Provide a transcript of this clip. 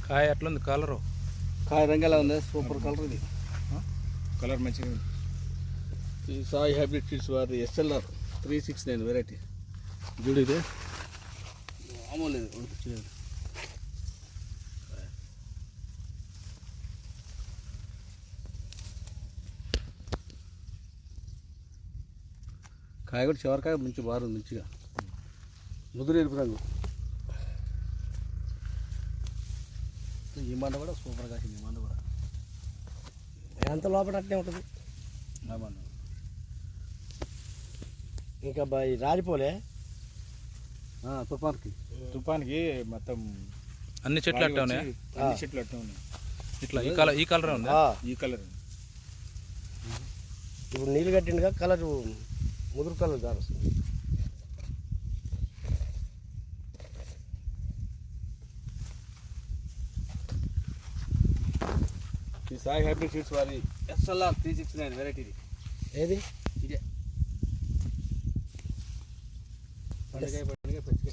కాయ ఎట్లుంది కలరు? కాయ రంగేలా ఉంది, సూపర్ కలర్ ఇది. కలర్ మంచిగా ఉంది. ఈ సాయి హైబ్రిడ్ సీడ్స్ వారి SLR 369 వెరైటీ చూడు. ఇది మామూలు ఇది కాయ కూడా చివరికాయ మంచి బారుంది, మంచిగా ముదురు ఎరుపు రంగు. ఈ మండ కూడా సూపర్ కాసింది. ఈ మండ కూడా ఎంత లోపల అట్లే ఉంటుంది. ఇంకా రాలిపోలే తుఫాన్కి మొత్తం అన్ని చెట్లు అట్టే ఉన్నాయి. అన్ని చెట్లు అట్టే ఉన్నాయి. ఇట్లా ఈ కలర్ ఉంది. ఈ కలర్ ఇప్పుడు నీళ్ళు కట్టిండుగా కలర్ ముదురు కలర్ దాని వస్తుంది. ఈ సాయి హైబ్రిడ్ సీడ్స్ వారి SLR 369 వెరైటీ. ఏది ఇదే పండుగ పచ్చిగా